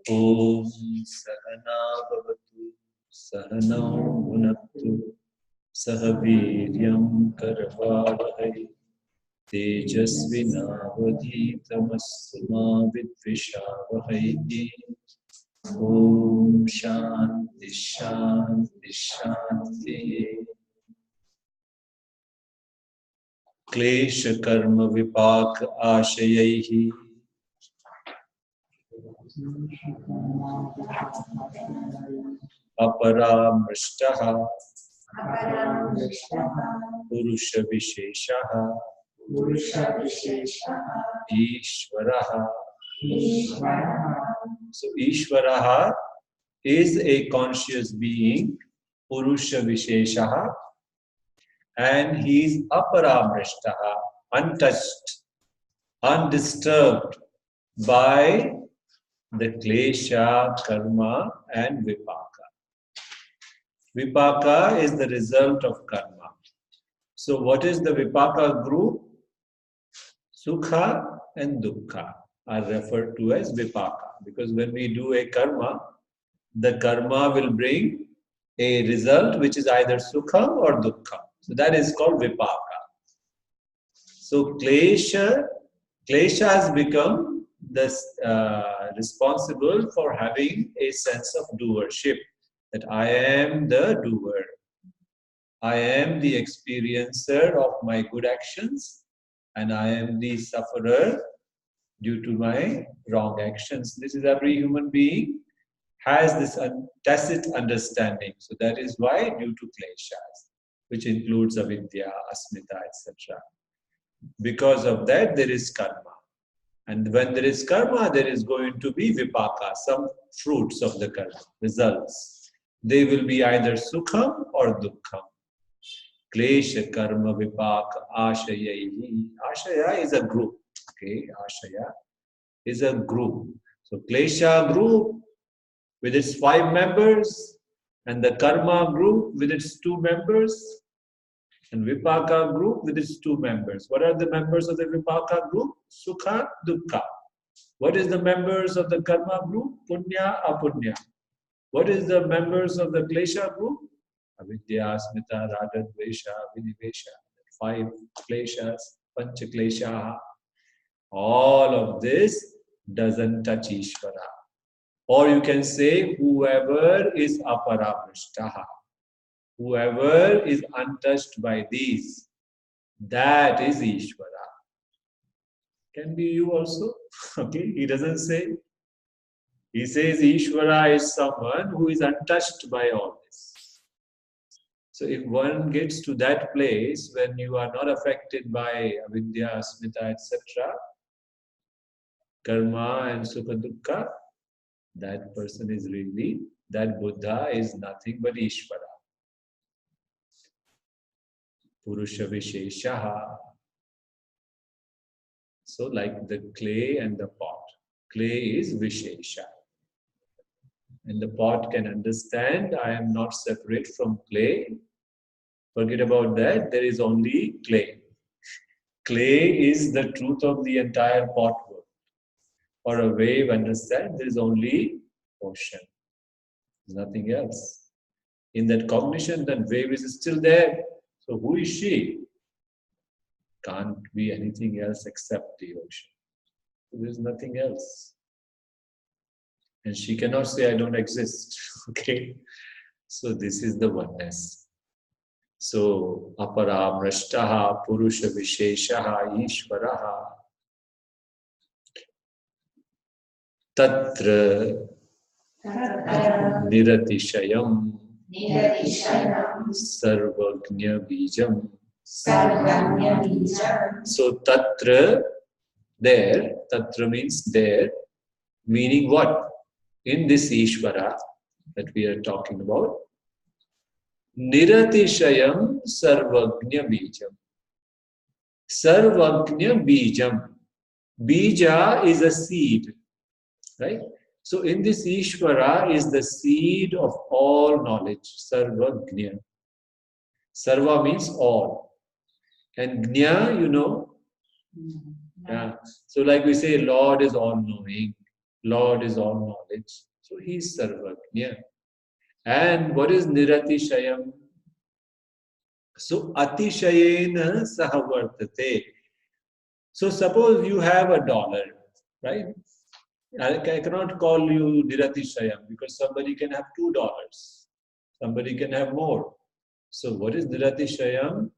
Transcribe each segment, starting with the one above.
Om Sahana Bhavatu Sahanau Bhunaktu Sahaviryam Karavavahai Tejasvinavadhitamastu ma vidvishavahai. Om Shanti Shanti Shanti. Klesha karma vipak ashayaihi aparamrishtaha purusha visheshaha Ishvaraha. So Ishvaraha is a conscious being, Purusha Visheshaha, and he is Aparamrishtaha, untouched, undisturbed by the Klesha, Karma and Vipaka. Vipaka is the result of Karma. So what is the Vipaka group? Sukha and Dukkha are referred to as Vipaka, because when we do a karma, the karma will bring a result which is either Sukha or Dukkha. So that is called Vipaka. So Klesha has become responsible for having a sense of doership, that I am the doer. I am the experiencer of my good actions, and I am the sufferer due to my wrong actions. This is every human being has this tacit understanding. So that is why due to kleshas, which includes avidya, asmita, etc. Because of that, there is karma. And when there is karma, there is going to be vipaka, some fruits of the karma, results. They will be either sukham or dukkham. Klesha karma vipaka ashayayi. Ashaya is a group. Okay, ashaya is a group. So klesha group with its 5 members, and the karma group with its 2 members, and vipaka group with its 2 members. What are the members of the vipaka group? Sukha, dukkha. What is the members of the karma group? Punya, apunya. What is the members of the klesha group? Avidya, asmita, raga, dvesha, vinivesha. 5 kleshas, pancha klesha. All of this doesn't touch Ishvara. Or you can say, whoever is aparamrishtaha, whoever is untouched by these, that is Ishvara. Can be you also. Okay, he doesn't say. He says Ishvara is someone who is untouched by all this. So if one gets to that place when you are not affected by avidya, asmita, etc., karma and sukha dukkha, that person is really, that Buddha is nothing but Ishvara. Purusha Visheshaha. So like the clay and the pot. Clay is Vishesha. And the pot can understand, I am not separate from clay. Forget about that, there is only clay. Clay is the truth of the entire pot world. Or a wave, understand, there is only ocean. There's nothing else. In that cognition, that wave is still there. So who is she? Can't be anything else except the ocean. So there's nothing else. And she cannot say, I don't exist. Okay? So this is the oneness. So, aparamrishtaha, purusha visheshaha, ishvaraha. Tatra niratishayam sarvagnya bijam. So tatra, there, tatra means there, meaning what? In this Ishvara that we are talking about, niratishayam sarvagnya bijam. Sarvagnya bijam. Bija is a seed, right? So in this Ishvara is the seed of all knowledge, sarvagnya. Sarva means all. And Gnya, you know. Yeah. So like we say, Lord is all-knowing. Lord is all knowledge. So he is Sarvagnya. And what is Niratishayam? So Atishayena Sahavartate. So suppose you have $1, right? I cannot call you Niratishayam because somebody can have $2. Somebody can have more. So what is Niratishayam?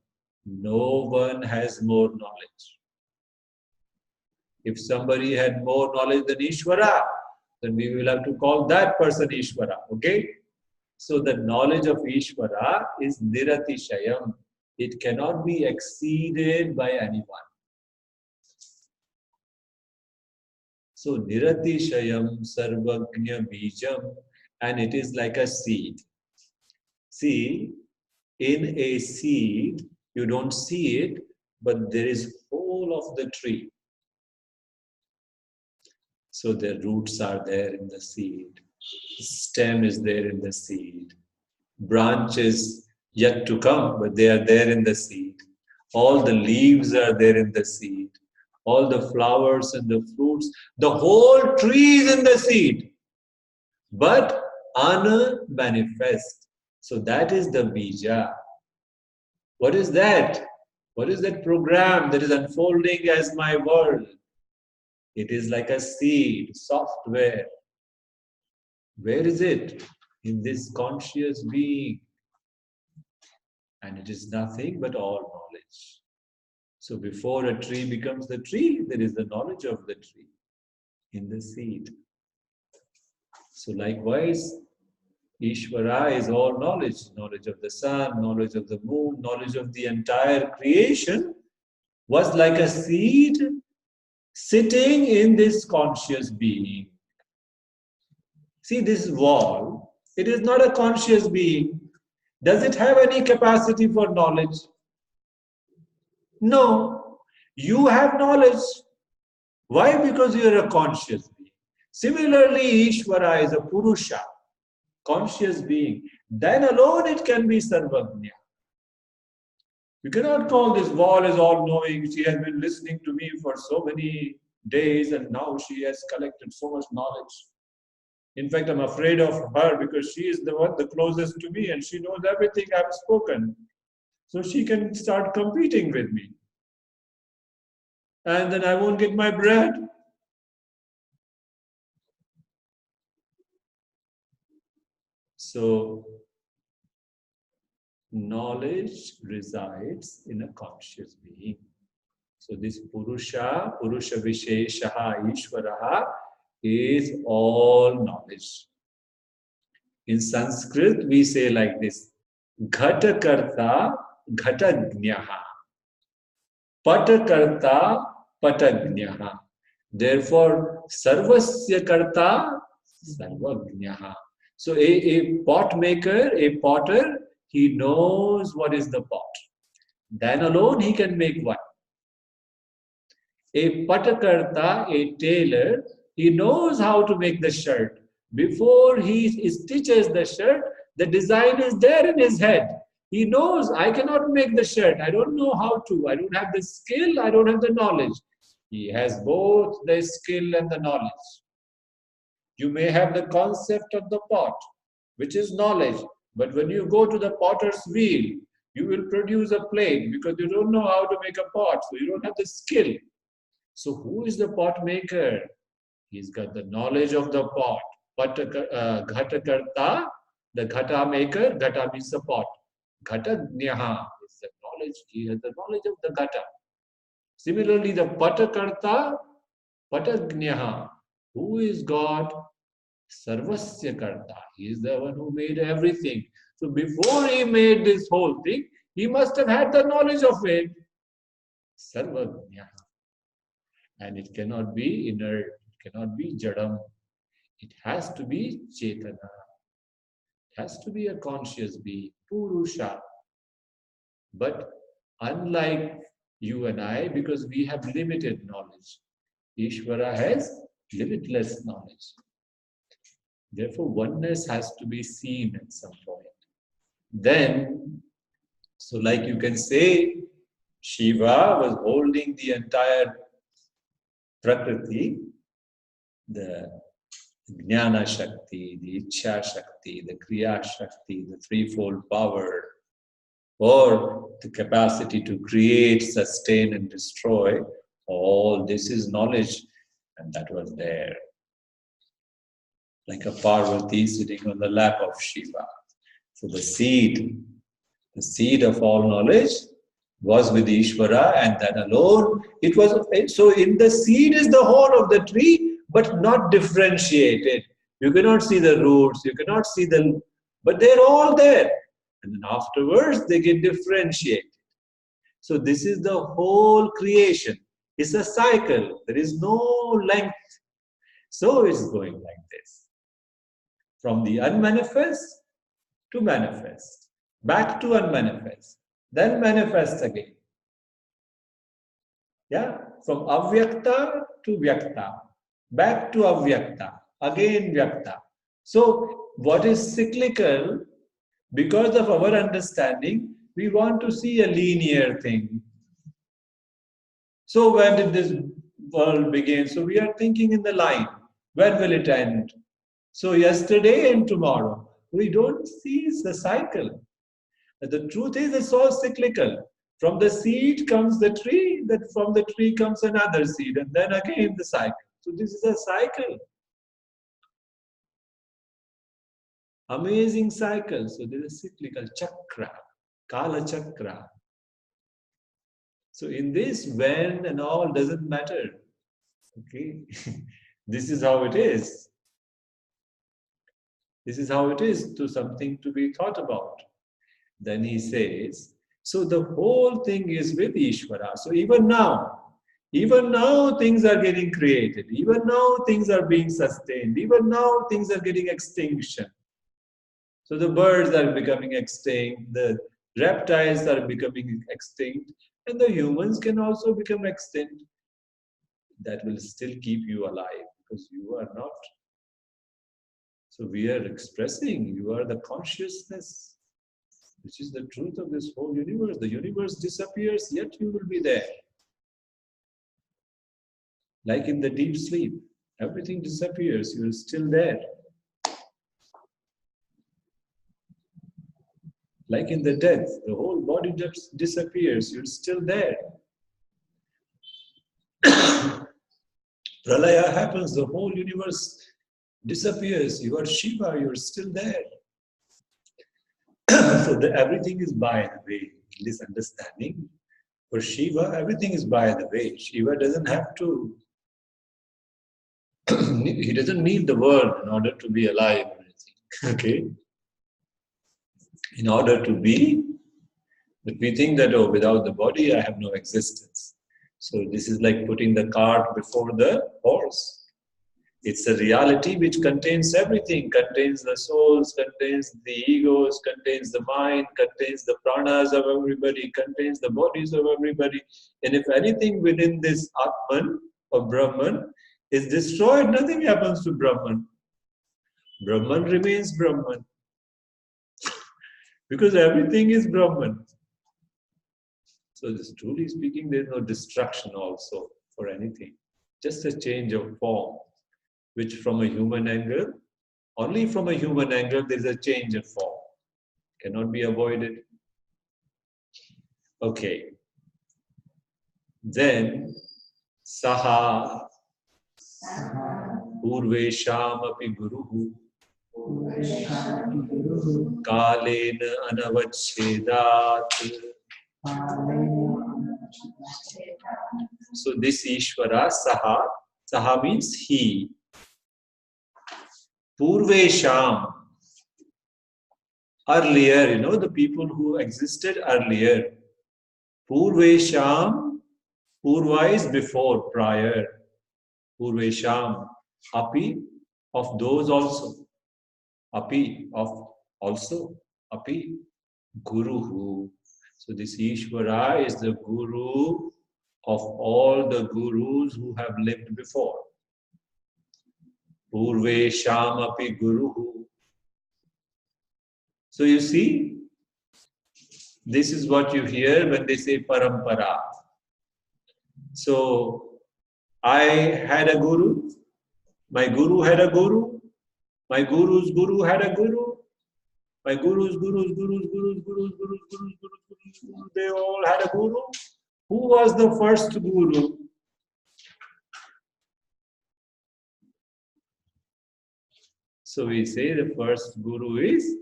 No one has more knowledge. If somebody had more knowledge than Ishvara, then we will have to call that person Ishvara. Okay? So the knowledge of Ishvara is Niratishayam. It cannot be exceeded by anyone. So Niratishayam Sarvagnya Bijam, and it is like a seed. See, in a seed, you don't see it, but there is whole of the tree. So the roots are there in the seed. Stem is there in the seed. Branch is yet to come, but they are there in the seed. All the leaves are there in the seed. All the flowers and the fruits. The whole tree is in the seed. But unmanifest. So that is the bija. What is that? What is that program that is unfolding as my world? It is like a seed, software. Where is it? In this conscious being. And it is nothing but all knowledge. So before a tree becomes the tree, there is the knowledge of the tree in the seed. So likewise, Ishvara is all knowledge. Knowledge of the sun, knowledge of the moon, knowledge of the entire creation was like a seed sitting in this conscious being. See this wall, it is not a conscious being. Does it have any capacity for knowledge? No. You have knowledge. Why? Because you are a conscious being. Similarly, Ishvara is a Purusha, conscious being. Then alone it can be Sarvagnya. You cannot call this wall as all-knowing. She has been listening to me for so many days and now she has collected so much knowledge. In fact, I'm afraid of her because she is the one the closest to me and she knows everything I've spoken. So she can start competing with me. And then I won't get my bread. So, knowledge resides in a conscious being. So this Purusha Visheshaha, Ishvaraha is all knowledge. In Sanskrit, we say like this, Ghata Karta, Ghata Gnyaha. Pata Karta, Pata Gnyaha. Therefore, Sarvasya Karta, Sarvagnyaha. So a pot maker, a potter, he knows what is the pot. Then alone he can make one. A patakarta, a tailor, he knows how to make the shirt. Before he stitches the shirt, the design is there in his head. He knows, I cannot make the shirt. I don't know how to. I don't have the skill. I don't have the knowledge. He has both the skill and the knowledge. You may have the concept of the pot, which is knowledge. But when you go to the potter's wheel, you will produce a plate because you don't know how to make a pot. So you don't have the skill. So who is the pot maker? He's got the knowledge of the pot. Ghata karta, the ghata maker, ghata means the pot. Ghata gnyaha is the knowledge. He has the knowledge of the ghata. Similarly, the patakarta, patagnaha. Who is God? Sarvasya karta. He is the one who made everything. So before he made this whole thing, he must have had the knowledge of it. Sarvagnya. And it cannot be inert. It cannot be jadam. It has to be chetana. It has to be a conscious being, Purusha. But unlike you and I, because we have limited knowledge, Ishvara has limitless knowledge. Therefore, oneness has to be seen at some point. Then, so like you can say, Shiva was holding the entire Prakriti, the Jnana Shakti, the Ichcha Shakti, the Kriya Shakti, the threefold power, or the capacity to create, sustain, and destroy. All this is knowledge, and that was there. Like a Parvati sitting on the lap of Shiva. So the seed of all knowledge was with Ishvara, and that alone, it was, so in the seed is the whole of the tree, but not differentiated. You cannot see the roots, you cannot see but they're all there. And then afterwards, they get differentiated. So this is the whole creation. It's a cycle. There is no length. So it's going like this. From the unmanifest to manifest. Back to unmanifest. Then manifest again. Yeah? From avyakta to vyakta. Back to avyakta. Again vyakta. So what is cyclical, because of our understanding, we want to see a linear thing. So when did this world begin? So we are thinking in the line. When will it end? So yesterday and tomorrow. We don't see the cycle. But the truth is it's all cyclical. From the seed comes the tree, that from the tree comes another seed, and then again the cycle. So this is a cycle. Amazing cycle. So there is cyclical chakra, kala chakra. So in this, when and all doesn't matter. Okay, this is how it is. This is how it is, to something to be thought about. Then he says, so the whole thing is with Ishvara. So even now things are getting created. Even now things are being sustained. Even now things are getting extinction. So the birds are becoming extinct, the reptiles are becoming extinct, and the humans can also become extinct. That will still keep you alive because you are not. So we are expressing, you are the consciousness, which is the truth of this whole universe. The universe disappears, yet you will be there. Like in the deep sleep, everything disappears, you are still there. Like in the death, the whole body just disappears, you're still there. Pralaya happens, the whole universe disappears, you are Shiva, you're still there. So everything is by the way. In this understanding, for Shiva, everything is by the way. Shiva doesn't have to, he doesn't need the world in order to be alive or anything. Okay? In order to be, but we think that, oh, without the body, I have no existence. So this is like putting the cart before the horse. It's a reality which contains everything, contains the souls, contains the egos, contains the mind, contains the pranas of everybody, contains the bodies of everybody. And if anything within this Atman or Brahman is destroyed, nothing happens to Brahman. Brahman remains Brahman. Because everything is Brahman. So this, truly speaking, there is no destruction also for anything. Just a change of form, which from a human angle, only from a human angle, there is a change of form. Cannot be avoided. Okay. Then, Saha Purvesham api Guruhu Kalena Anavachedat. So this Ishvara, Saha means he. Purvesham, earlier, the people who existed earlier. Purvesham, Purva is before, prior. Purvesham, api, of those also. Api, of also. Api, Guruhu. So this Ishvara is the Guru of all the Gurus who have lived before. Purvesham api Guruhu. So you see, this is what you hear when they say parampara. So I had a Guru, my Guru had a Guru, My guru's guru had a guru. My gurus, they all had a guru. Who was the first guru? So we say the first guru is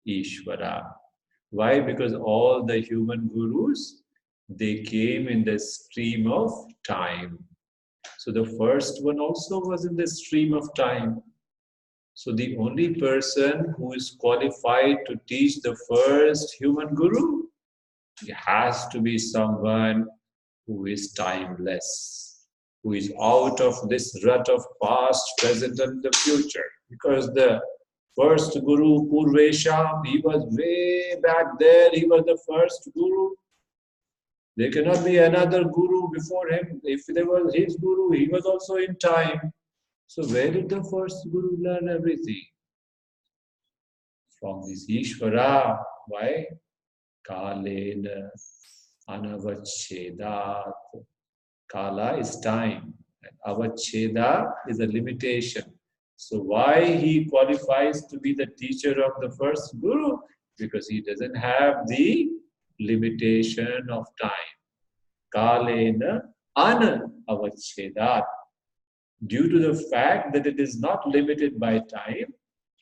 Ishvara. Why? Because all the human gurus, they came in the stream of time. So the first one also was in the stream of time. So the only person who is qualified to teach the first human guru, it has to be someone who is timeless, who is out of this rut of past, present, and the future. Because the first guru, Purvesham, he was way back there, he was the first guru. There cannot be another guru before him. If there was his guru, he was also in time. So where did the first guru learn everything? From this Ishvara. Why? Kalena anavachedat. Kala is time. And avacheda is a limitation. So why he qualifies to be the teacher of the first guru? Because he doesn't have the limitation of time. Kalena anavachedat. Due to the fact that it is not limited by time,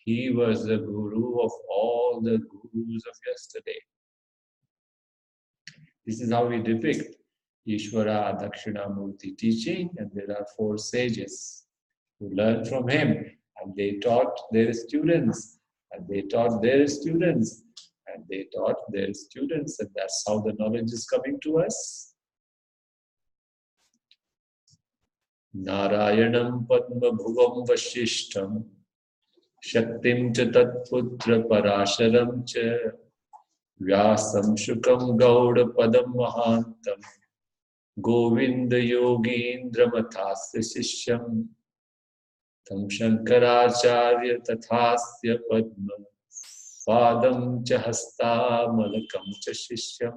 he was the guru of all the gurus of yesterday. This is how we depict Ishvara Dakshinamurti teaching, and there are 4 sages who learned from him, and they taught their students, and they taught their students, and they taught their students, and that's how the knowledge is coming to us. Narayanam Padma Bhuvam Vashishtam Shaktim Cha Tatputra Parasharam Cha Vyasam Shukam Gauda Padam Mahantam Govinda Yogindra Mathasya Sishyam Tam Shankaracharya Tathasya Padma Padam Cha Hasta Malakam Cha Shishyam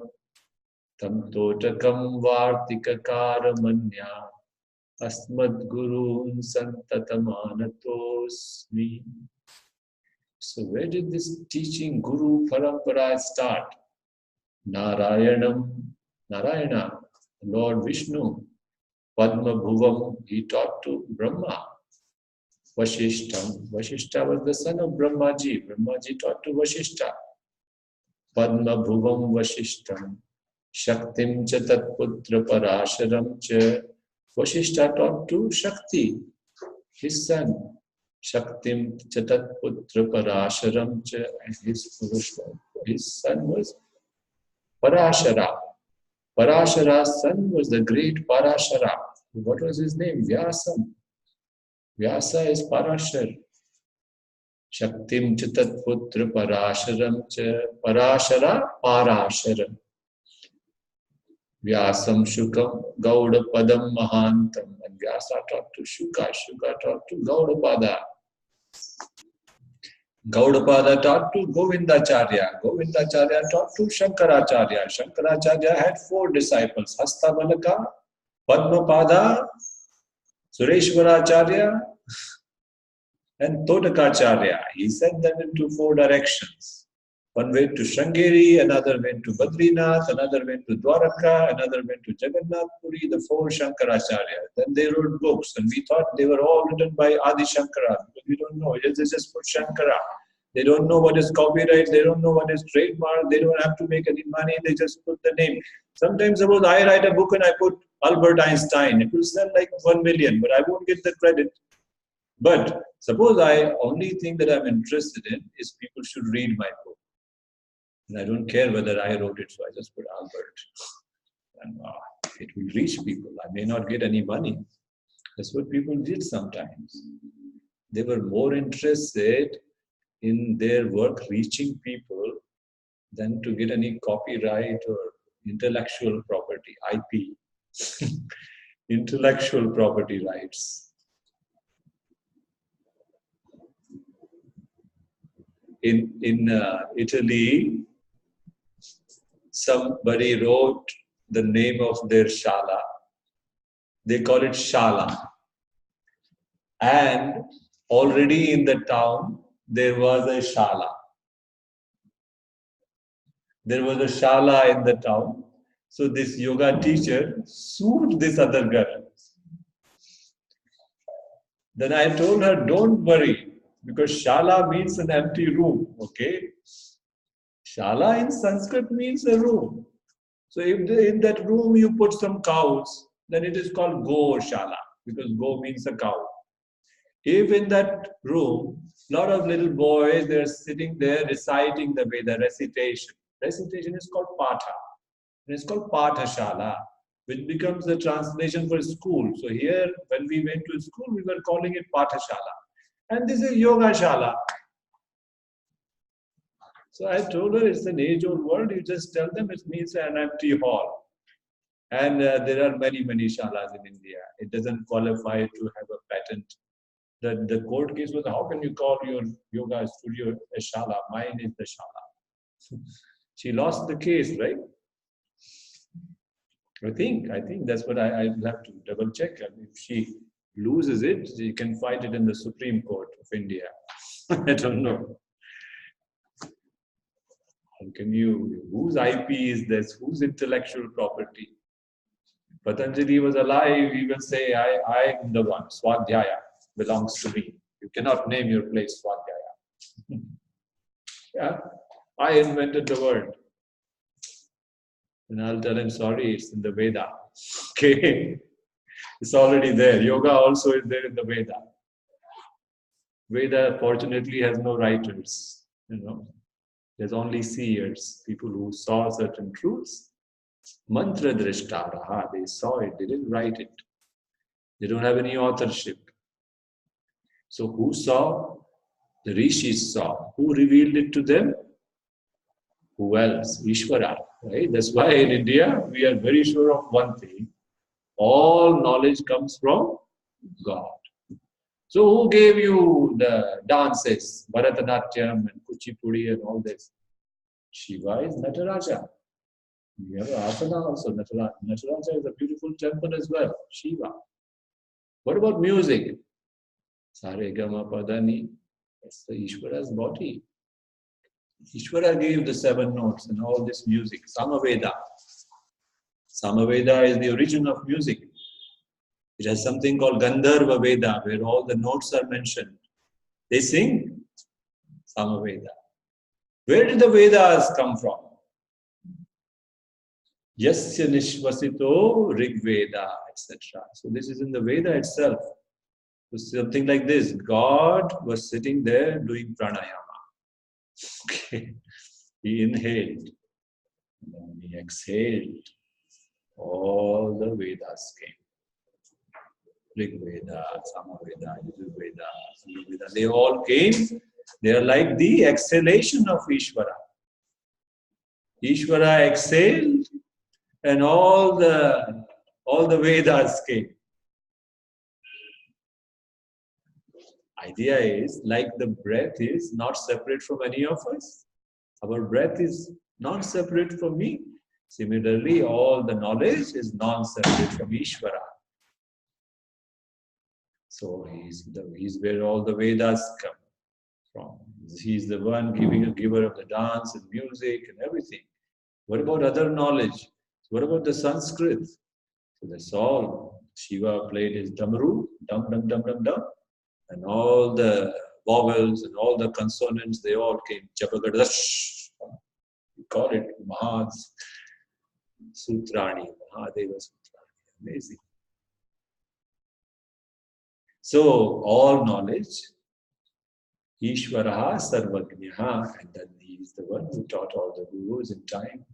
Tam Totakam Vartikakara Manya Asmad Gurun Santatamanatosmi. So where did this teaching Guru Parampara start? Narayana, Lord Vishnu. Padma Bhuvam, he taught to Brahma. Vashishtam, Vashishta was the son of Brahmaji. Brahmaji taught to Vashishta. Padma Bhuvam Vashishtam. Shaktim cha tatputra parasharam cha. Vashishta taught to Shakti, his son. Shaktim chatat putra parasharam cha, and his son was Parashara. Parashara's son was the great Parashara. What was his name? Vyasam. Vyasa is Parashar. Shaktim chatat putra parasharam cha, Parashara Parasharam. Vyasam Shukam Gauda Padam Mahantam. And Vyasa taught to Shuka, Shuka taught to Gaudapada. Gaudapada taught to Govindacharya. Govindacharya taught to Shankaracharya. Shankaracharya had 4 disciples. Hastamalaka, Padmapada, Sureshwaracharya, and Todakacharya. He sent them into 4 directions. One went to Sringeri, another went to Badrinath, another went to Dwaraka, another went to Jagannath Puri, the 4 Shankaracharya. Then they wrote books, and we thought they were all written by Adi Shankara, but we don't know. They just put Shankara. They don't know what is copyright, they don't know what is trademark, they don't have to make any money, they just put the name. Sometimes suppose I write a book and I put Albert Einstein, it will sell like 1 million, but I won't get the credit. But suppose I only thing that I'm interested in is people should read my book. And I don't care whether I wrote it, so I just put Albert. And it will reach people. I may not get any money. That's what people did sometimes. They were more interested in their work reaching people than to get any copyright or intellectual property, IP. Intellectual property rights. In Italy, somebody wrote the name of their shala. They call it shala. And already in the town, there was a shala. There was a shala in the town. So this yoga teacher sued this other girl. Then I told her, don't worry, because shala means an empty room, okay? Shala in Sanskrit means a room. So if in that room you put some cows, then it is called go shala, because go means a cow. If in that room, a lot of little boys, they're sitting there reciting the Veda, recitation. Recitation is called Patha. And it's called Pathashala, which becomes the translation for school. So here, when we went to school, we were calling it Pathashala. And this is Yoga Shala. So I told her it's an age-old word. You just tell them it means an empty hall. And there are many, many shalas in India. It doesn't qualify to have a patent. The court case was, how can you call your yoga studio a shala? Mine is the shala. She lost the case, right? I think that's what I have to double check. And if she loses it, she can fight it in the Supreme Court of India. I don't know. How can you, whose IP is this? Whose intellectual property? Patanjali was alive, he will say, I am the one. Swadhyaya belongs to me. You cannot name your place Swadhyaya. Yeah, I invented the word. And I'll tell him, sorry, it's in the Veda. Okay, it's already there. Yoga also is there in the Veda. Veda, fortunately, has no writers. There's only seers, people who saw certain truths. Mantra drishtaraha, they saw it, they didn't write it. They don't have any authorship. So who saw? The rishis saw. Who revealed it to them? Who else? Ishvara. Right? That's why in India we are very sure of one thing. All knowledge comes from God. So who gave you the dances, Bharatanatyam and Kuchipudi and all this? Shiva is Nataraja. We have asana also. Nataraja is a beautiful temple as well. Shiva. What about music? Sare Gama Padani. That's the Ishvara's body. Ishvara gave the 7 notes and all this music. Samaveda. Samaveda is the origin of music. It has something called Gandharva Veda, where all the notes are mentioned. They sing Samaveda. Where did the Vedas come from? Yasya Nishvasito Rigveda, etc. So this is in the Veda itself. So something like this. God was sitting there doing pranayama. Okay. He inhaled. And then he exhaled. All the Vedas came. Rig Veda, Samaveda, Yajurveda, Samaveda. They all came. They are like the exhalation of Ishvara. Ishvara exhaled and all the Vedas came. Idea is, like the breath is not separate from any of us. Our breath is not separate from me. Similarly, all the knowledge is non-separate from Ishvara. So he's where all the Vedas come from. He's the one giver of the dance and music and everything. What about other knowledge? What about the Sanskrit? So that's all. Shiva played his damaru, dum dum dum dum dum, and all the vowels and all the consonants, they all came. Japagadash. We call it Mahas Sutrani, Mahadeva Sutrani. Amazing. So all knowledge, Ishvaraha Sarvagniha, and then he is the one who taught all the gurus in time.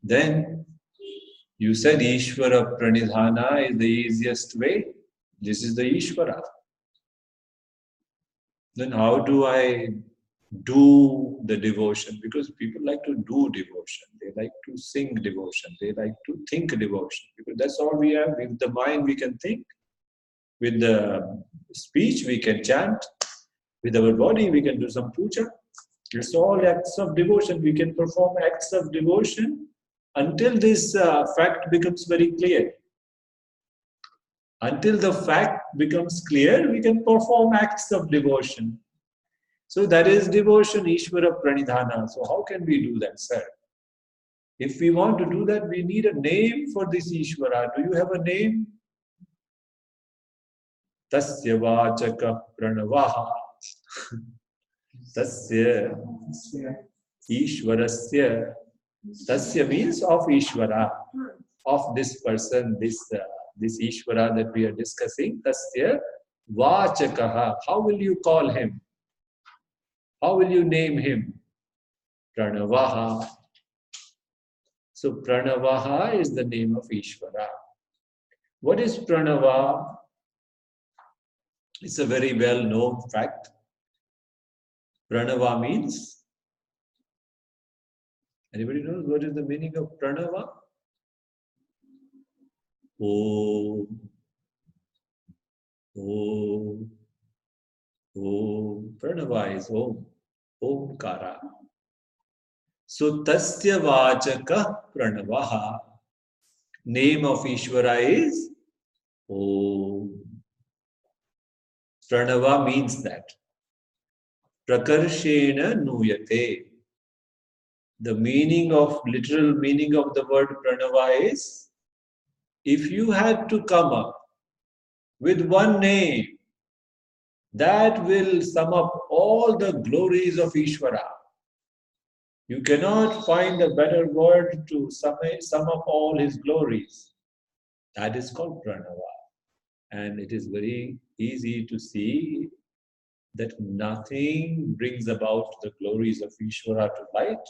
Then you said Ishvara Pranidhana is the easiest way. This is the Ishvara. Then how do I do the devotion? Because people like to do devotion. They like to sing devotion. They like to think devotion. Because that's all we have. With the mind we can think. With the speech we can chant. With our body we can do some puja. It's all acts of devotion. We can perform acts of devotion until this fact becomes very clear. Until the fact becomes clear, we can perform acts of devotion. So that is devotion, Ishvara Pranidhana. So how can we do that, sir? If we want to do that, we need a name for this Ishvara. Do you have a name? Tasya vachaka pranavaha. Tasya Ishvarasya. Tasya means of Ishvara. Of this person, this Ishvara that we are discussing. Tasya vachakaha. How will you call him? How will you name him? Pranavaha. So Pranavaha is the name of Ishvara. What is Pranava? It's a very well-known fact. Pranava means, anybody knows what is the meaning of Pranava? Om, Om, Om. Pranava is Om, Omkara. So Tasya Vachaka Pranavaha. Name of Ishvara is Om. Pranava means that. Prakarshena Nuyate. The literal meaning of the word Pranava is, if you had to come up with one name that will sum up all the glories of Ishvara, you cannot find a better word to sum up all his glories. That is called Pranava. And it is very easy to see that nothing brings about the glories of Ishvara to light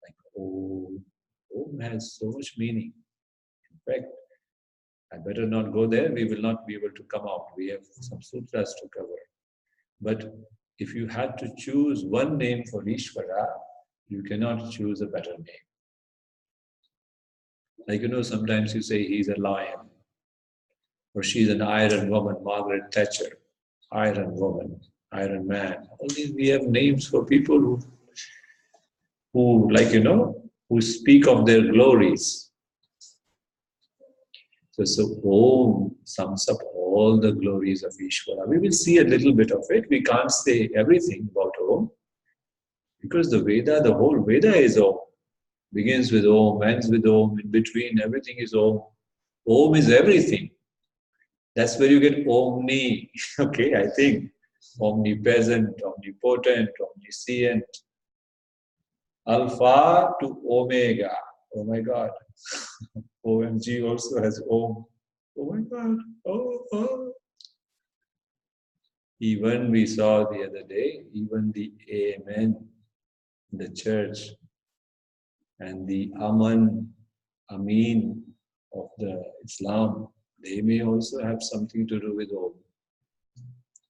like Om. Om has so much meaning. In fact, I better not go there. We will not be able to come out. We have some sutras to cover. But if you had to choose one name for Ishvara, you cannot choose a better name. Like, sometimes you say he's a lion, or she's an iron woman, Margaret Thatcher, iron woman, iron man. All these, we have names for people who speak of their glories. So Om sums up all the glories of Ishvara. We will see a little bit of it. We can't say everything about Om, because the whole Veda is Om. Begins with Om, ends with Om, in between everything is Om. Om is everything. That's where you get Omni, okay, I think. Omnipresent, omnipotent, omniscient. Alpha to Omega. Oh my God. OMG also has Om. Oh my God. Oh. Even we saw the other day, even the Amen in the church and the Ameen of the Islam, they may also have something to do with Om.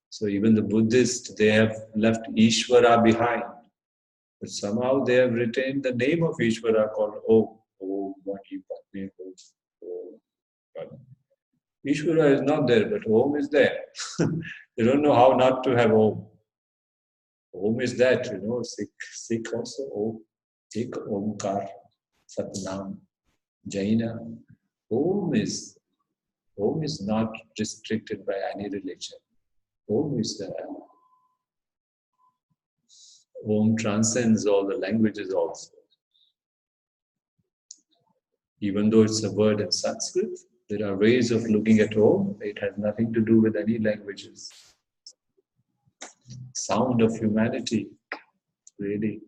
So even the Buddhists, they have left Ishvara behind. But somehow they have retained the name of Ishvara called Om. Om, Vani, Patni, Om. Ishvara is not there, but Om is there. They don't know how not to have Om. Om is that, Sikh also Om. Sikh Omkar, Satnam, Jaina. Om is not restricted by any religion. Om transcends all the languages also. Even though it's a word in Sanskrit, there are ways of looking at Om. It has nothing to do with any languages. Sound of humanity, really.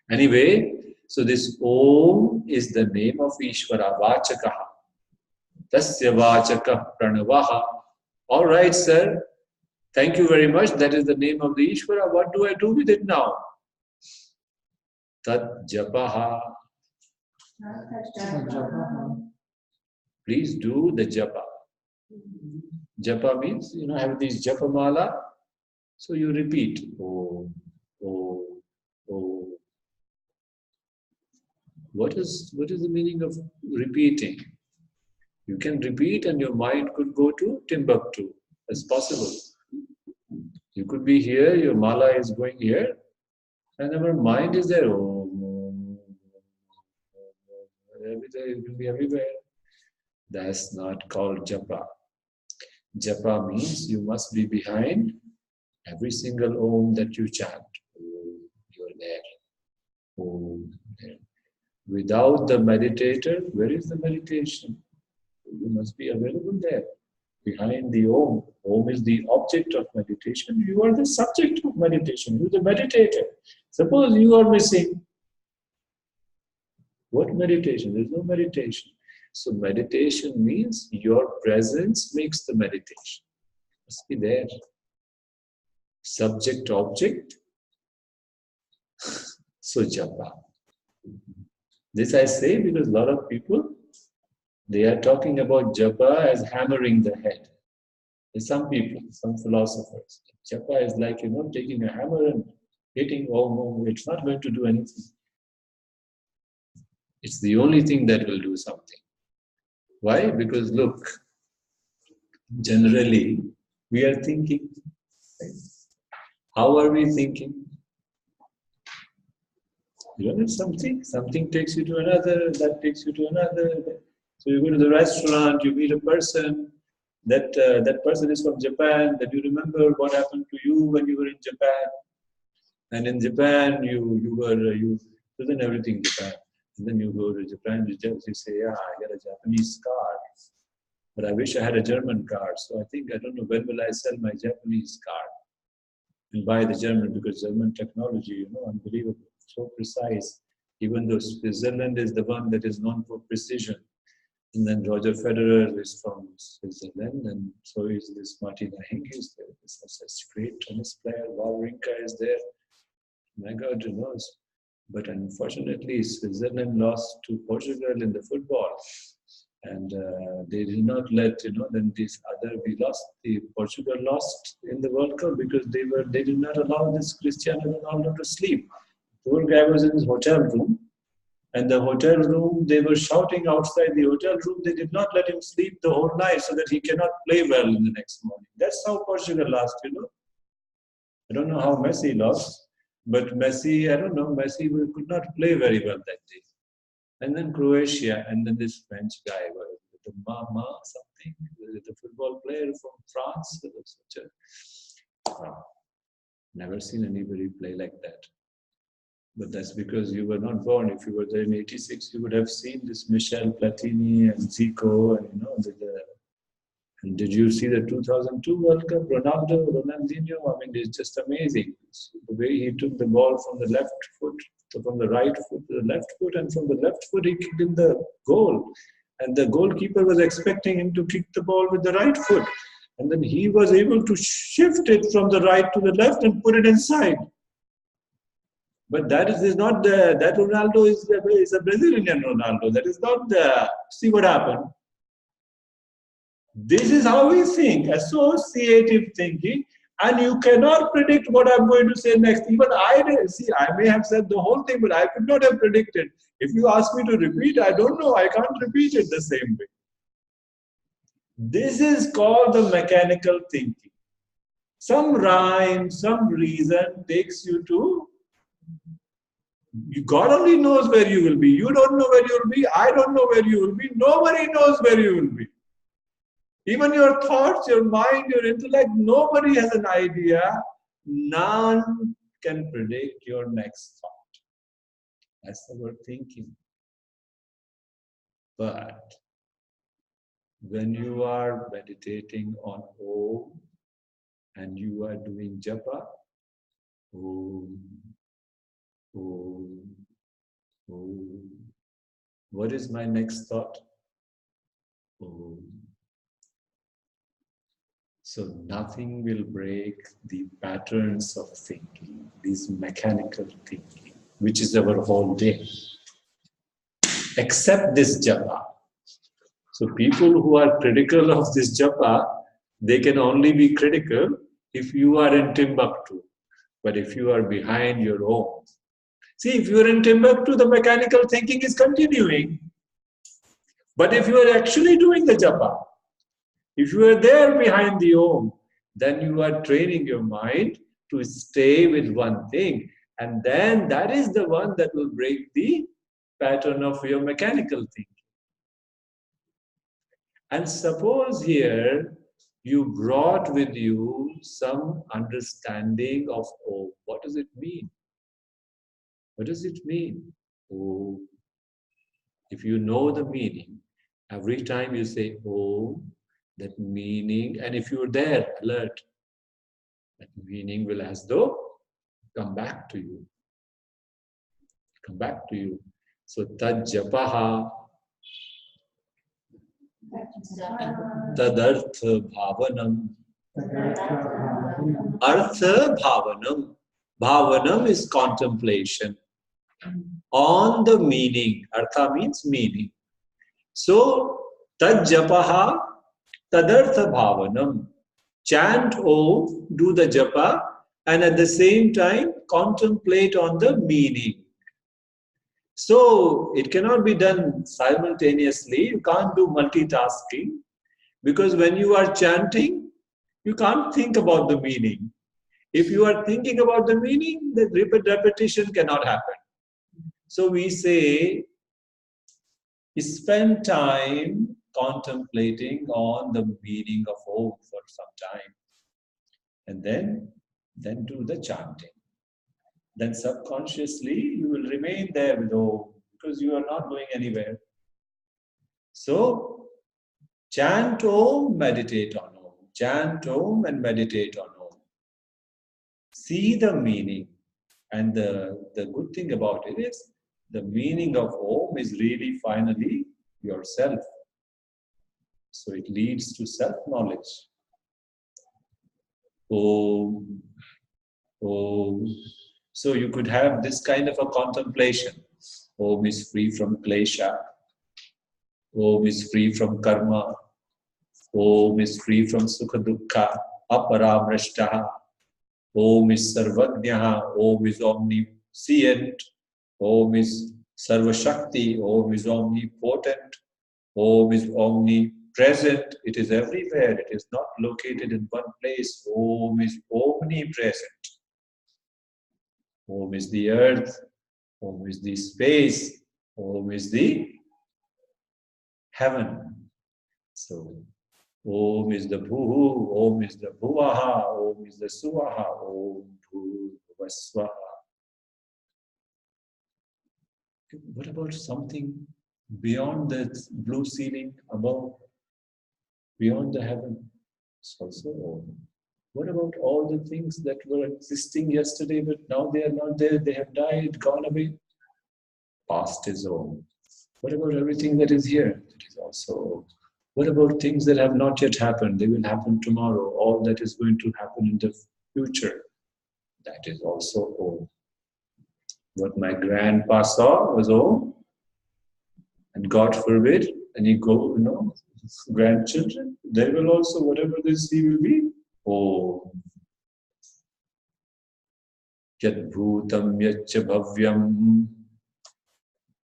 Anyway, so this Om is the name of Ishvara, Vachakaha. Tasya Vachaka Pranavaha. All right, sir. Thank you very much. That is the name of the Ishvara. What do I do with it now? Tat Japaha. Please do the Japa. Japa means, have these Japa mala. So you repeat. Om, Om, Om. What is the meaning of repeating? You can repeat and your mind could go to Timbuktu. That's possible. You could be here, your mala is going here, and our mind is there. Om, everything, it will be everywhere. That's not called Japa. Japa means you must be behind every single Om that you chant. Om, you're there. Om, there. Without the meditator, where is the meditation? You must be available there. Behind the Om. Om is the object of meditation. You are the subject of meditation. You are the meditator. Suppose you are missing. What meditation? There is no meditation. So meditation means your presence makes the meditation. Must be there. Subject, object. So japa. This I say because a lot of people, they are talking about japa as hammering the head. There's some people, some philosophers. Japa is like, taking a hammer and hitting, oh, it's not going to do anything. It's the only thing that will do something. Why? Because look, generally, we are thinking. How are we thinking? Something takes you to another, that takes you to another. So you go to the restaurant, you meet a person, that person is from Japan, that you remember what happened to you when you were in Japan. And in Japan, you present everything Japan. And then you go to Japan, you say, yeah, I got a Japanese car. But I wish I had a German car. So I don't know, when will I sell my Japanese car? And buy the German, because German technology, unbelievable, so precise. Even though Switzerland is the one that is known for precision. And then Roger Federer is from Switzerland, and so is this Martina Hingis there. This is such great tennis player. Wawrinka is there. My God, But unfortunately, Switzerland lost to Portugal in the football. And they did not let, then Portugal lost in the World Cup because they did not allow this Cristiano Ronaldo to sleep. Poor guy was in his hotel room, and the hotel room, they were shouting outside the hotel room. They did not let him sleep the whole night so that he cannot play well in the next morning. That's how Portugal lost, I don't know how Messi lost, but Messi, I don't know, Messi could not play very well that day. And then Croatia, and then this French guy, the Mama something, the football player from France. Never seen anybody play like that. But that's because you were not born. If you were there in '86, you would have seen this Michel Platini and Zico, and and did you see the 2002 World Cup? Ronaldinho, it's just amazing. The way he took the ball from the left foot, from the right foot to the left foot, and from the left foot he kicked in the goal. And the goalkeeper was expecting him to kick the ball with the right foot. And then he was able to shift it from the right to the left and put it inside. But that Ronaldo is a Brazilian Ronaldo. That is not see what happened. This is how we think, associative thinking, and you cannot predict what I'm going to say next. Even I may have said the whole thing, but I could not have predicted. If you ask me to repeat, I don't know, I can't repeat it the same way. This is called the mechanical thinking. Some rhyme, some reason takes you to, God only knows where you will be. You don't know where you will be. I don't know where you will be. Nobody knows where you will be. Even your thoughts, your mind, your intellect, nobody has an idea. None can predict your next thought. That's the word thinking. But when you are meditating on Om and you are doing Japa, Om, Om, Om. What is my next thought? Om. So nothing will break the patterns of thinking, these mechanical thinking, which is our whole day, except this japa. So people who are critical of this japa, they can only be critical if you are in Timbuktu. But if you are behind your Om, see, if you are in Timbuktu, the mechanical thinking is continuing. But if you are actually doing the japa, if you are there behind the Om, then you are training your mind to stay with one thing. And then that is the one that will break the pattern of your mechanical thinking. And suppose here, you brought with you some understanding of Om. What does it mean? What does it mean? Om. If you know the meaning, every time you say Om, that meaning, and if you're there, alert, that meaning will as though come back to you. Come back to you. So tad japaha, tadartha bhavanam. Artha bhavanam. Bhavanam is contemplation on the meaning. Artha means meaning. So tad japaha, tadartha bhavanam. Chant Om, do the japa, and at the same time contemplate on the meaning. So it cannot be done simultaneously. You can't do multitasking because when you are chanting, you can't think about the meaning. If you are thinking about the meaning, the repetition cannot happen. So we say, spend time contemplating on the meaning of Om for some time. And then do the chanting. Then subconsciously you will remain there with Om because you are not going anywhere. So chant Om, meditate on Om. Chant Om and meditate on Om. See the meaning. And the good thing about it is the meaning of Om is really finally yourself. So it leads to self-knowledge. Om, Om. So you could have this kind of a contemplation. Om is free from klesha. Om is free from karma. Om is free from sukha dukkha. Aparamrashtaha. Om is sarvajnaha. Om is omniscient. Om is sarvashakti. Om is omnipotent. Om is omnipresent. It is everywhere. It is not located in one place. Om is omnipresent. Om is the earth. Om is the space. Om is the heaven. So, Om is the Bhuhu, Om is the Bhuvaha, Om is the Suvaha, Om Bhuvasvaha. What about something beyond that blue ceiling above, beyond the heaven? It's also Om. What about all the things that were existing yesterday, but now they are not there, they have died, gone away? Past is Om. What about everything that is here? That is also Om. What about things that have not yet happened? They will happen tomorrow. All that is going to happen in the future. That is also Om. What my grandpa saw was Om. And God forbid, any grandchildren, they will also, whatever they see will be Om. Yad bhutam yaccha bhavyam.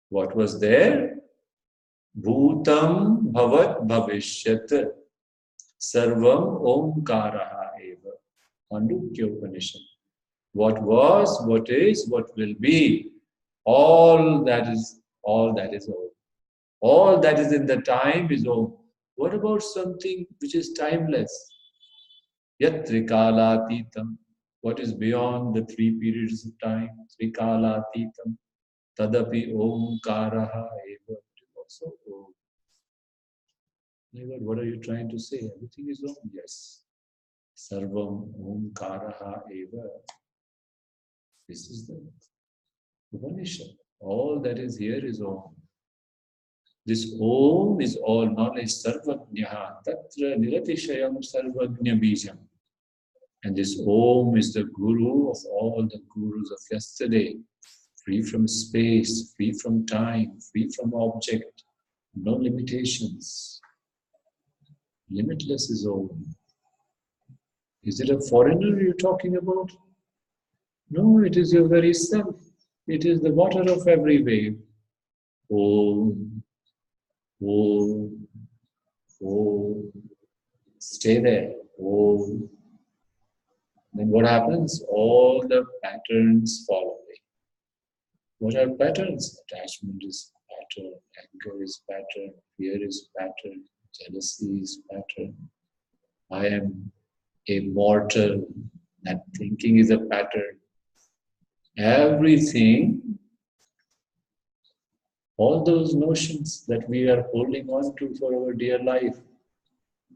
What was there? Bhutam bhavat bhavishyat sarvam omkaraha eva. Mandukya Upanishad. What was, what is, what will be. All that is Om. All that is in the time is Om. What about something which is timeless? Yat trikala-titam. What is beyond the three periods of time? Trikala-titam. Tadapi omkaraha eva. Also Om. My God, what are you trying to say? Everything is Om? Yes. Sarvam omkaraha eva. This is the Upanishad. All that is here is Om. This Om is all knowledge. Sarvajnaha. Tatra niratishayam sarvajna bijam. And this Om is the Guru of all the Gurus of yesterday. Free from space, free from time, free from object. No limitations. Limitless is Om. Is it a foreigner you're talking about? No, it is your very self. It is the water of every wave. Om, Om, Om. Stay there. Om. Then what happens? All the patterns fall away. What are patterns? Attachment is pattern, anger is pattern, fear is pattern, jealousy is pattern. I am a mortal. That thinking is a pattern. Everything, all those notions that we are holding on to for our dear life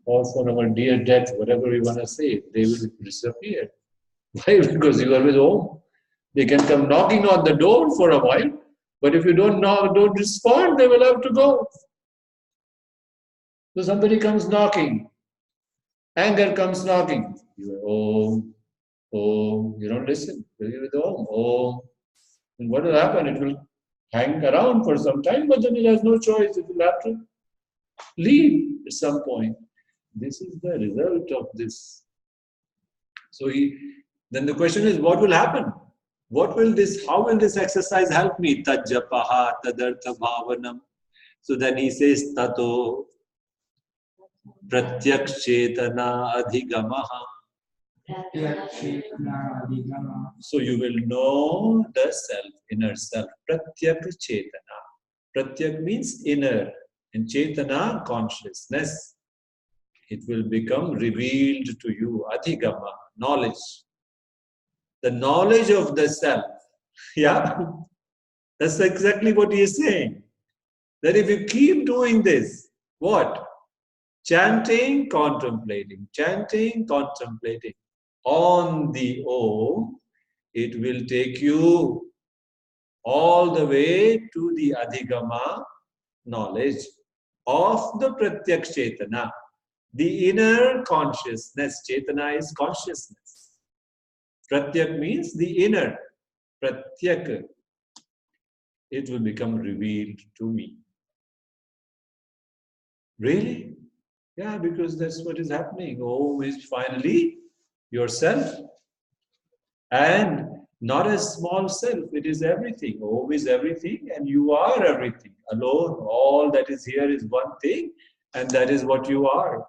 or for our dear death, whatever we want to say, they will disappear. Why? Because you are with home. They can come knocking on the door for a while, but if you don't respond, they will have to go. So somebody comes knocking, anger comes knocking. You are home, home. You don't listen. You're with home, home. And what will happen? It will hang around for some time, but then it has no choice. It will have to leave at some point. This is the result of this. So then the question is, what will happen? How will this exercise help me? Tad japaha, tadartha bhavanam. So then he says, tato pratyaksh chetana adhigamaha. So you will know the self, inner self. Pratyak chetana. Pratyak means inner, and chetana, consciousness. It will become revealed to you. Adhigama, knowledge. The knowledge of the self. Yeah, that's exactly what he is saying. That if you keep doing this, what? Chanting, contemplating on the Om, it will take you all the way to the Adhigama knowledge of the Pratyak Chetana, the inner consciousness. Chetana is consciousness. Pratyak means the inner. Pratyak, it will become revealed to me. Really? Yeah, because that's what is happening. Om is finally yourself. And not a small self, it is everything. Om is everything and you are everything. Alone, all that is here is one thing and that is what you are.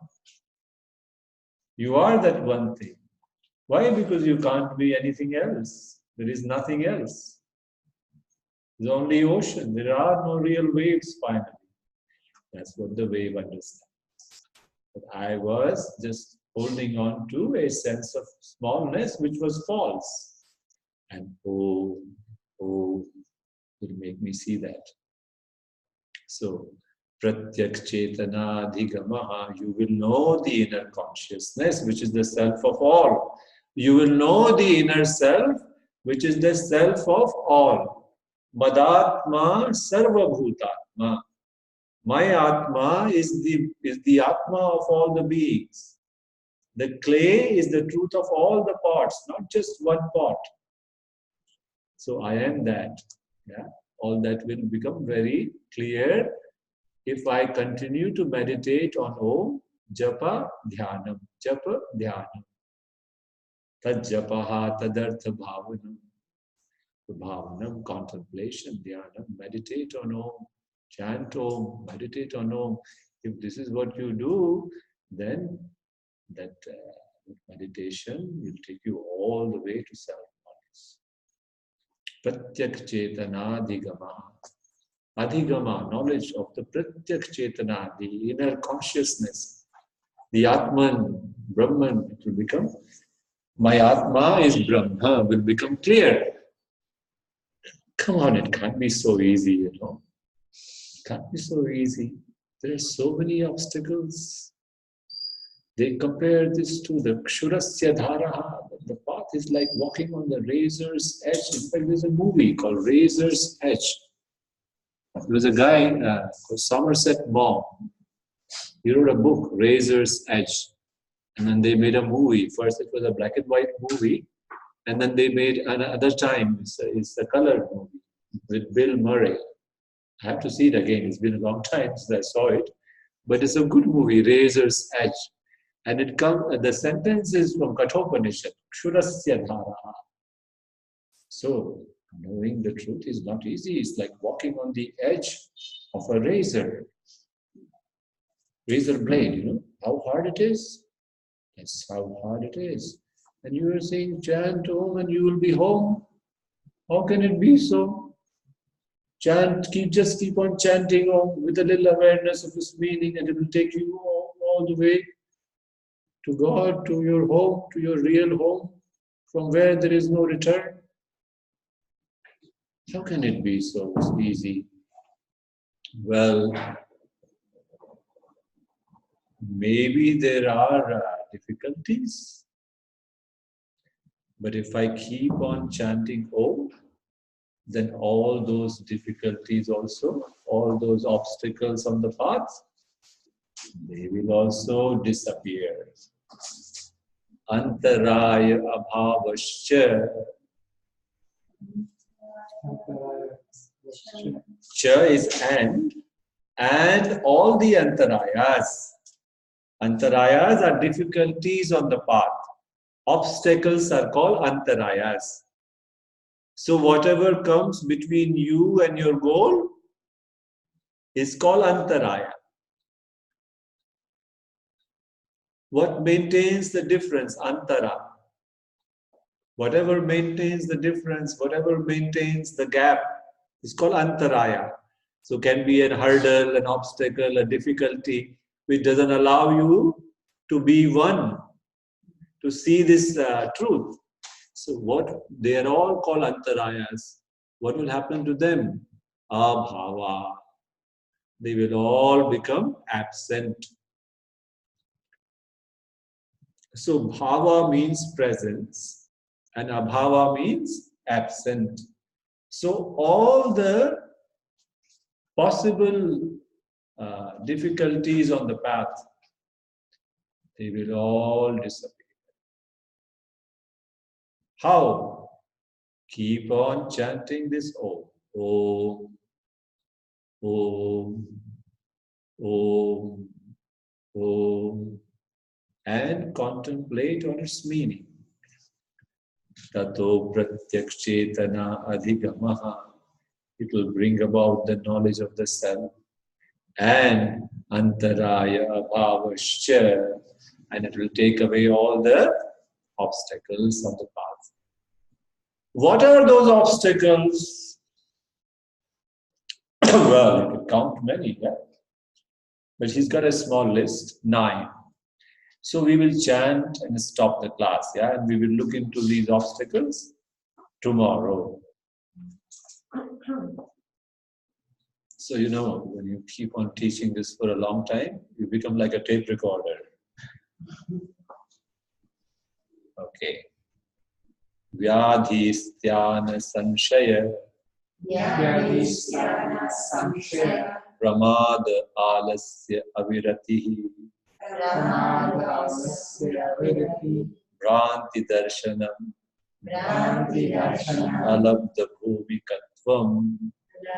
You are that one thing. Why? Because you can't be anything else. There is nothing else. There's only ocean. There are no real waves finally. That's what the wave understands. But I was just holding on to a sense of smallness which was false. And oh, will make me see that. So, Pratyak Chetana Adhigamaha, you will know the inner consciousness, which is the self of all. You will know the inner self, which is the self of all. Madatma Sarva Bhutatma. My Atma is the Atma of all the beings. The clay is the truth of all the parts, not just one part. So I am that. Yeah? All that will become very clear if I continue to meditate on Om, Japa, Dhyanam. Japa, Dhyanam. Tad Japaha, Tadartha Bhavanam. Bhavanam, contemplation, Dhyanam. Meditate on Om. Chant Om, meditate on Om. If this is what you do, then that meditation will take you all the way to self-knowledge. Pratyak Chetana Adhigama. Adhigama, knowledge of the Pratyak Chetana, the inner consciousness. The Atman, Brahman, it will become. My Atma is Brahma, will become clear. Come on, it can't be so easy, you know. It can't be so easy. There are so many obstacles. They compare this to the Kshurasya Dharaha. The path is like walking on the razor's edge. In fact, there's a movie called Razor's Edge. There was a guy called Somerset Maugham. He wrote a book, Razor's Edge. And then they made a movie. First it was a black and white movie. And then they made another time, it's a colored movie with Bill Murray. I have to see it again. It's been a long time since I saw it. But it's a good movie, Razor's Edge. And the sentence is from Kathopanishad, Kshurasya Dharaha. So, knowing the truth is not easy. It's like walking on the edge of a razor. Razor blade, you know, how hard it is. That's how hard it is. And you are saying, chant Om and you will be home. How can it be so? Just keep on chanting Om with a little awareness of its meaning and it will take you all the way. to God, to your home, to your real home, from where there is no return? How can it be so easy? Well, maybe there are difficulties, but if I keep on chanting Om, then all those difficulties also, all those obstacles on the path, they will also disappear. Antaraya abhavascha. Cha is and all the antarayas. Antarayas are difficulties on the path. Obstacles are called antarayas. So whatever comes between you and your goal is called antaraya. What maintains the difference? Antara. Whatever maintains the difference, whatever maintains the gap is called antaraya. So can be a hurdle, an obstacle, a difficulty which doesn't allow you to be one, to see this truth. So what they are all called antarayas. What will happen to them? Abhava. They will all become absent. So bhava means presence and abhava means absent. So all the possible difficulties on the path, they will all disappear. How? Keep on chanting this Om. Om. Om. Om. Om. And contemplate on its meaning. Tato pratyakchetana adhigamaha. It will bring about the knowledge of the self. And antaraya abhavascha. And it will take away all the obstacles on the path. What are those obstacles? Well, you can count many, yeah? But he's got a small list, 9. So we will chant and stop the class, yeah? And we will look into these obstacles tomorrow. So, you know, when you keep on teaching this for a long time, you become like a tape recorder. Okay. Vyadhisthana sanshaya. Vyadhisthana sanshaya. Pramada alasya aviratihi. Pramada alasya aviratihi. Bhranti darshanam. Bhranti darshanam. Alabdha bhumikatvam.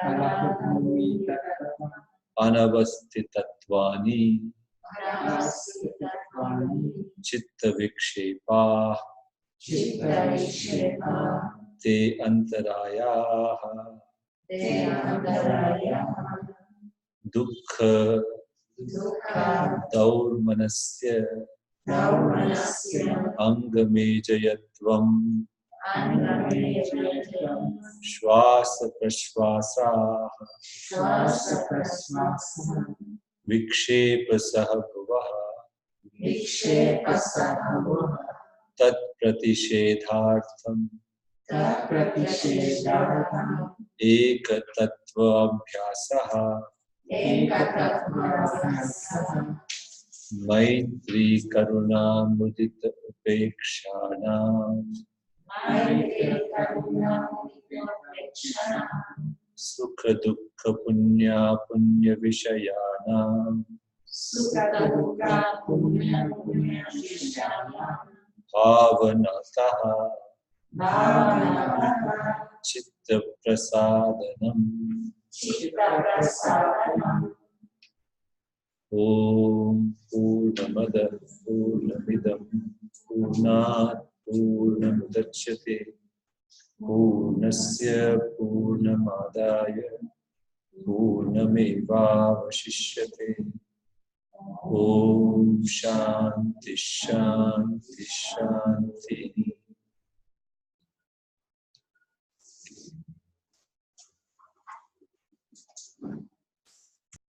Alabdha bhumikatvam. Anavastitatvani. Anavastitatvani. Chitta vikshepah. Chitta vikshepah. Te antarayaha. Te antarayaha. Dukkha. Dukkha. Daurmanasya. Daurmanasya. Angamejayatvam. Angamejayatvam. Shvasa prashvasa. Shvasa prashvasa. Vikshepa sahabhavaha. Vikshepa sahabhavaha. Tat pratishedhartham. Tat pratishedhartham. Eka tattva abhyasaha. Eka tattva abhyasaha. Maitri karuna mudita upekshanam. Maitri karuna mudita upekshanam. Sukha dukkha punya punya vishayanam. Sukha dukkha punya punya vishayanam. Bhavanataha. Bhavanataha. Chitta prasadanam. Chitta prasadanam. Om Purnamada Purnamidam Purnat Purnamudachyate Purnasya Purnamadaya Purnamevavashishyate. Om Shanti Shanti Shanti.